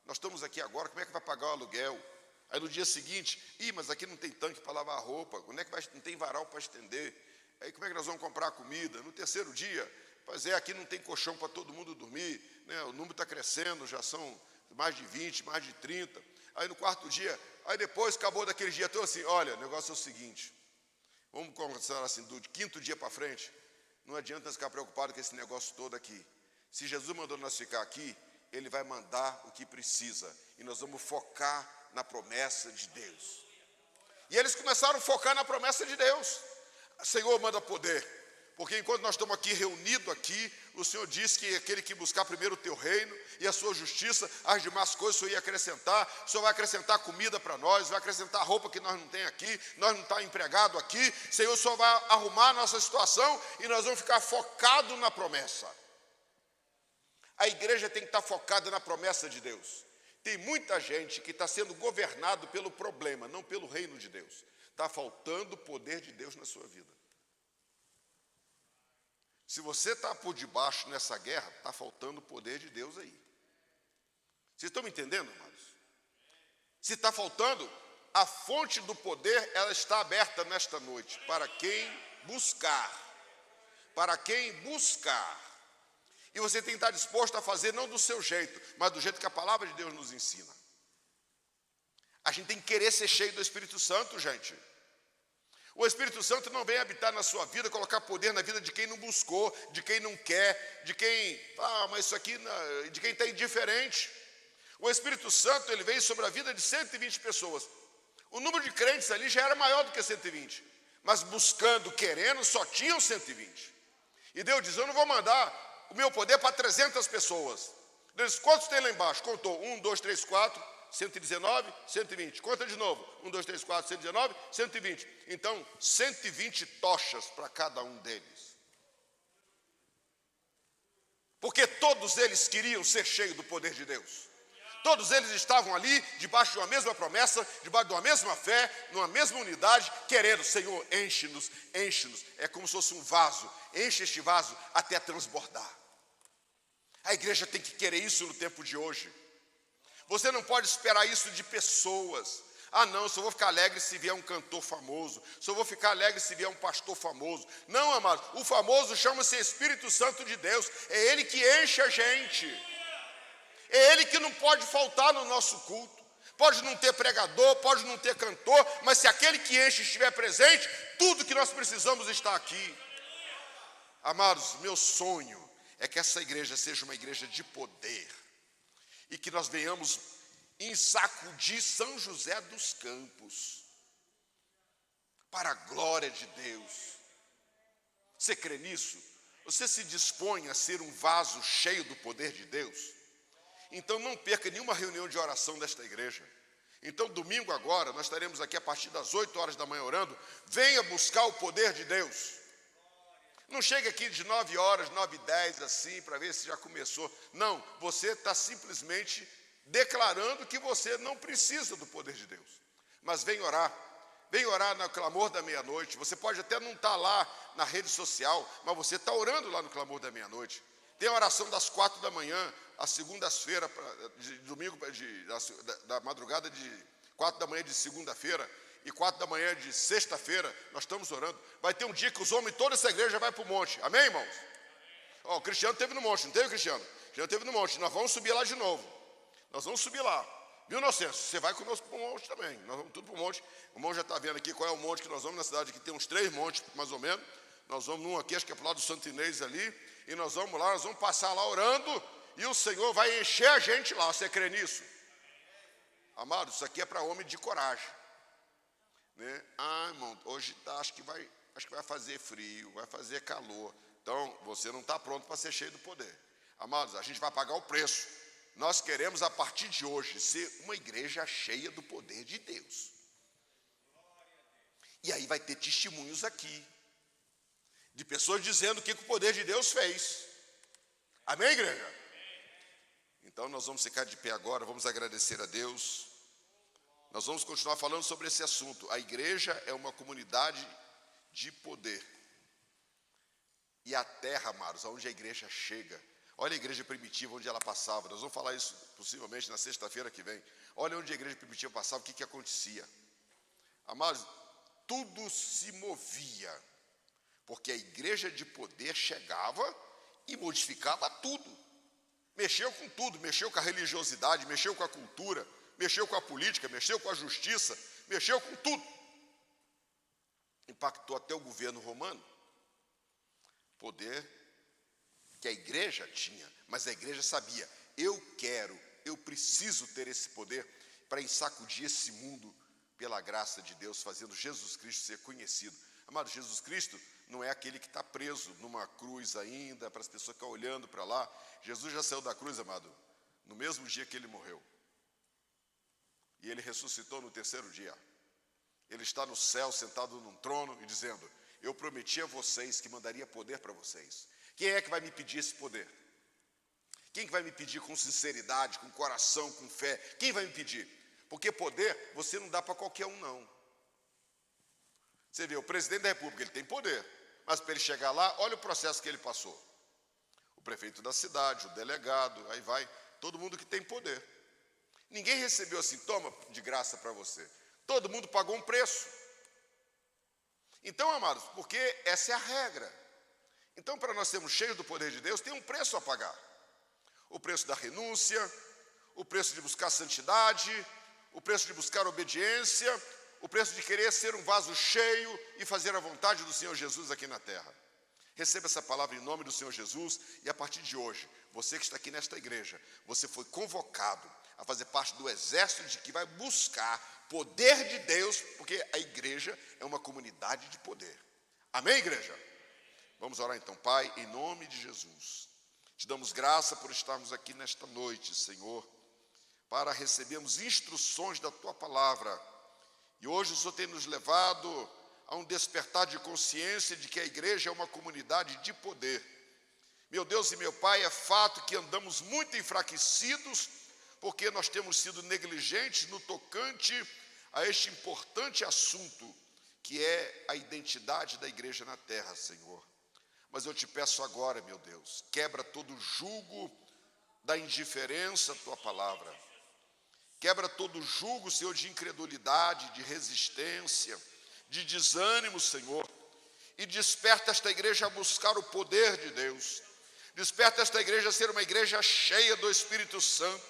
Nós estamos aqui agora, como é que vai pagar o aluguel? Aí no dia seguinte, mas aqui não tem tanque para lavar a roupa, onde é que não tem varal para estender? Aí como é que nós vamos comprar comida? No terceiro dia, aqui não tem colchão para todo mundo dormir, né? O número está crescendo, já são mais de 20, mais de 30. Aí no quarto dia, aí depois acabou daquele dia, então assim, olha, o negócio é o seguinte, vamos conversar assim, do quinto dia para frente, não adianta nós ficar preocupado com esse negócio todo aqui. Se Jesus mandou nós ficar aqui, Ele vai mandar o que precisa. E nós vamos focar na promessa de Deus. E eles começaram a focar na promessa de Deus. Senhor, manda poder. Porque enquanto nós estamos aqui reunidos aqui, o Senhor disse que aquele que buscar primeiro o teu reino e a sua justiça, as demais coisas o Senhor ia acrescentar. O Senhor vai acrescentar comida para nós, vai acrescentar roupa que nós não temos aqui, nós não estamos empregados aqui. Senhor, o Senhor vai arrumar a nossa situação e nós vamos ficar focados na promessa. A igreja tem que estar focada na promessa de Deus. Tem muita gente que está sendo governado pelo problema, não pelo reino de Deus. Está faltando o poder de Deus na sua vida. Se você está por debaixo nessa guerra, está faltando o poder de Deus aí. Vocês estão me entendendo, amados? Se está faltando, a fonte do poder, ela está aberta nesta noite, para quem buscar. Para quem buscar. E você tem que estar disposto a fazer, não do seu jeito, mas do jeito que a palavra de Deus nos ensina. A gente tem que querer ser cheio do Espírito Santo, gente. O Espírito Santo não vem habitar na sua vida, colocar poder na vida de quem não buscou, de quem não quer, de quem, mas isso aqui, de quem está indiferente. O Espírito Santo, ele veio sobre a vida de 120 pessoas. O número de crentes ali já era maior do que 120, mas buscando, querendo, só tinham 120. E Deus diz, eu não vou mandar o meu poder para 300 pessoas. Deus disse, quantos tem lá embaixo? Contou, 1, 2, 3, 4... 119, 120. Conta de novo. 1, 2, 3, 4, 119, 120. Então, 120 tochas para cada um deles. Porque todos eles queriam ser cheios do poder de Deus. Todos eles estavam ali, debaixo de uma mesma promessa, debaixo de uma mesma fé, numa mesma unidade, querendo, Senhor, enche-nos, enche-nos. É como se fosse um vaso. Enche este vaso até transbordar. A igreja tem que querer isso no tempo de hoje. Você não pode esperar isso de pessoas. Não, eu só vou ficar alegre se vier um cantor famoso. Só vou ficar alegre se vier um pastor famoso. Não, amado, o famoso chama-se Espírito Santo de Deus. É Ele que enche a gente. É Ele que não pode faltar no nosso culto. Pode não ter pregador, pode não ter cantor, mas se aquele que enche estiver presente, tudo que nós precisamos está aqui. Amados, meu sonho é que essa igreja seja uma igreja de poder. E que nós venhamos em sacudir São José dos Campos, para a glória de Deus. Você crê nisso? Você se dispõe a ser um vaso cheio do poder de Deus? Então não perca nenhuma reunião de oração desta igreja. Então domingo agora, nós estaremos aqui a partir das 8 horas da manhã orando. Venha buscar o poder de Deus. Não chega aqui de 9 horas, 9h10, assim, para ver se já começou. Não, você está simplesmente declarando que você não precisa do poder de Deus. Mas vem orar no clamor da meia-noite. Você pode até não estar lá na rede social, mas você está orando lá no clamor da meia-noite. Tem a oração das 4 da manhã, às segundas-feiras, de domingo, da madrugada de 4 da manhã de segunda-feira, e 4 da manhã de sexta-feira, nós estamos orando. Vai ter um dia que os homens, toda essa igreja vai para o monte. Amém, irmãos? O Cristiano esteve no monte, não teve, Cristiano? O Cristiano esteve no monte. Nós vamos subir lá de novo. Nós vamos subir lá. Viu, Inocêncio? Você vai conosco para o monte também. Nós vamos tudo para o monte. O irmão já está vendo aqui qual é o monte que nós vamos na cidade. Aqui tem uns 3 montes, mais ou menos. Nós vamos num aqui, acho que é para lá do Santo Inês ali. E nós vamos lá, nós vamos passar lá orando. E o Senhor vai encher a gente lá. Você crê nisso? Amado, isso aqui é para homem de coragem. Né? Irmão, hoje acho que vai fazer frio, vai fazer calor. Então, você não está pronto para ser cheio do poder. Amados, a gente vai pagar o preço. Nós queremos, a partir de hoje, ser uma igreja cheia do poder de Deus. E aí vai ter testemunhos aqui, de pessoas dizendo o que o poder de Deus fez. Amém, igreja? Então, nós vamos ficar de pé agora, vamos agradecer a Deus. Nós vamos continuar falando sobre esse assunto. A igreja é uma comunidade de poder. E a terra, amados, aonde a igreja chega. Olha a igreja primitiva, onde ela passava. Nós vamos falar isso possivelmente na sexta-feira que vem. Olha onde a igreja primitiva passava, o que acontecia. Amados, tudo se movia. Porque a igreja de poder chegava e modificava tudo. Mexeu com tudo, mexeu com a religiosidade, mexeu com a cultura, mexeu com a política, mexeu com a justiça, mexeu com tudo. Impactou até o governo romano. Poder que a igreja tinha, mas a igreja sabia, eu preciso ter esse poder para ensacudir esse mundo pela graça de Deus, fazendo Jesus Cristo ser conhecido. Amado, Jesus Cristo não é aquele que está preso numa cruz ainda, para as pessoas ficarem olhando para lá. Jesus já saiu da cruz, amado, no mesmo dia que ele morreu. E ele ressuscitou no terceiro dia. Ele está no céu, sentado num trono e dizendo, eu prometi a vocês que mandaria poder para vocês. Quem é que vai me pedir esse poder? Quem que vai me pedir com sinceridade, com coração, com fé? Quem vai me pedir? Porque poder você não dá para qualquer um, não. Você vê, o presidente da república, ele tem poder. Mas para ele chegar lá, olha o processo que ele passou. O prefeito da cidade, o delegado, aí vai, todo mundo que tem poder. Ninguém recebeu assim, toma de graça para você. Todo mundo pagou um preço. Então, amados, porque essa é a regra. Então, para nós sermos cheios do poder de Deus, tem um preço a pagar. O preço da renúncia, o preço de buscar santidade, o preço de buscar obediência, o preço de querer ser um vaso cheio e fazer a vontade do Senhor Jesus aqui na terra. Receba essa palavra em nome do Senhor Jesus e a partir de hoje, você que está aqui nesta igreja, você foi convocado a fazer parte do exército de que vai buscar poder de Deus, porque a igreja é uma comunidade de poder. Amém, igreja? Vamos orar então. Pai, em nome de Jesus, te damos graça por estarmos aqui nesta noite, Senhor, para recebermos instruções da Tua palavra. E hoje o Senhor tem nos levado a um despertar de consciência de que a igreja é uma comunidade de poder. Meu Deus e meu Pai, é fato que andamos muito enfraquecidos, porque nós temos sido negligentes no tocante a este importante assunto, que é a identidade da igreja na terra, Senhor. Mas eu te peço agora, meu Deus, quebra todo o jugo da indiferença à Tua palavra. Quebra todo o jugo, Senhor, de incredulidade, de resistência, de desânimo, Senhor. E desperta esta igreja a buscar o poder de Deus. Desperta esta igreja a ser uma igreja cheia do Espírito Santo.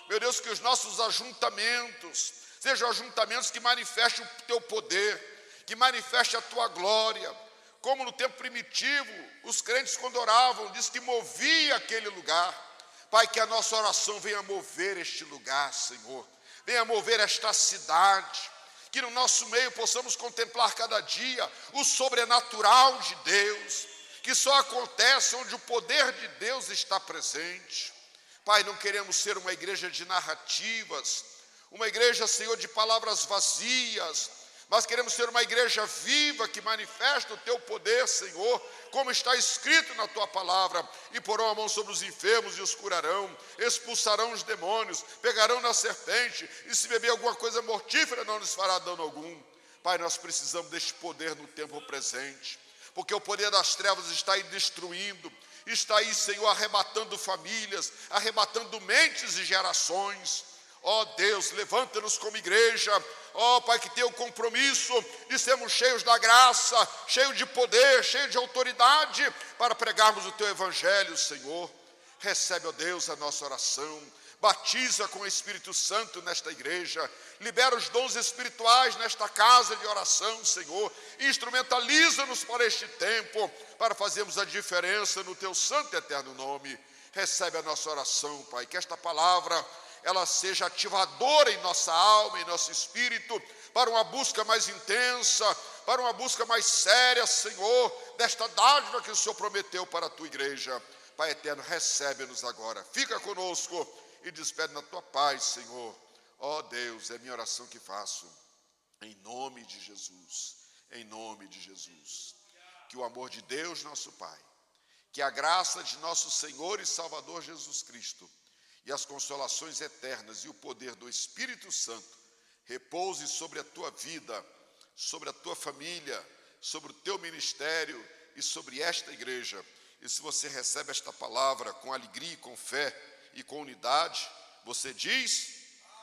Meu Deus, que os nossos ajuntamentos sejam ajuntamentos que manifestem o Teu poder, que manifestem a Tua glória. Como no tempo primitivo, os crentes quando oravam, diz que movia aquele lugar. Pai, que a nossa oração venha mover este lugar, Senhor. Venha mover esta cidade. Que no nosso meio possamos contemplar cada dia o sobrenatural de Deus. Que só acontece onde o poder de Deus está presente. Pai, não queremos ser uma igreja de narrativas, uma igreja, Senhor, de palavras vazias, mas queremos ser uma igreja viva que manifesta o Teu poder, Senhor, como está escrito na Tua palavra. E porão a mão sobre os enfermos e os curarão, expulsarão os demônios, pegarão na serpente, e se beber alguma coisa mortífera não lhes fará dano algum. Pai, nós precisamos deste poder no tempo presente, porque o poder das trevas está aí destruindo, está aí, Senhor, arrebatando famílias, arrebatando mentes e gerações. Ó Deus, levanta-nos como igreja, ó Pai, que tem o compromisso de sermos cheios da graça, cheios de poder, cheios de autoridade, para pregarmos o Teu Evangelho, Senhor. Recebe, ó Deus, a nossa oração, batiza com o Espírito Santo nesta igreja, libera os dons espirituais nesta casa de oração, Senhor, instrumentaliza-nos para este tempo, para fazermos a diferença no Teu santo e eterno nome. Recebe a nossa oração, Pai, que esta palavra ela seja ativadora em nossa alma, em nosso espírito, para uma busca mais intensa, para uma busca mais séria, Senhor, desta dádiva que o Senhor prometeu para a tua igreja. Pai eterno, recebe-nos agora, fica conosco e despede na tua paz, Senhor. Ó Deus, é minha oração que faço, em nome de Jesus, em nome de Jesus. Que o amor de Deus, nosso Pai, que a graça de nosso Senhor e Salvador Jesus Cristo, e as consolações eternas e o poder do Espírito Santo repouse sobre a tua vida, sobre a tua família, sobre o teu ministério e sobre esta igreja. E se você recebe esta palavra com alegria, com fé e com unidade, você diz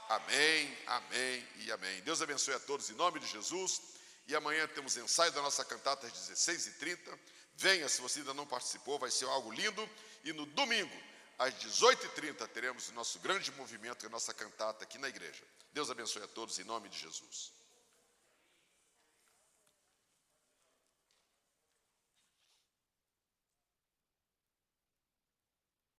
amém, amém e amém. Deus abençoe a todos em nome de Jesus. E amanhã temos ensaio da nossa cantata às 16h30. Venha, se você ainda não participou, vai ser algo lindo. E no domingo, às 18h30, teremos o nosso grande movimento, a nossa cantata aqui na igreja. Deus abençoe a todos em nome de Jesus.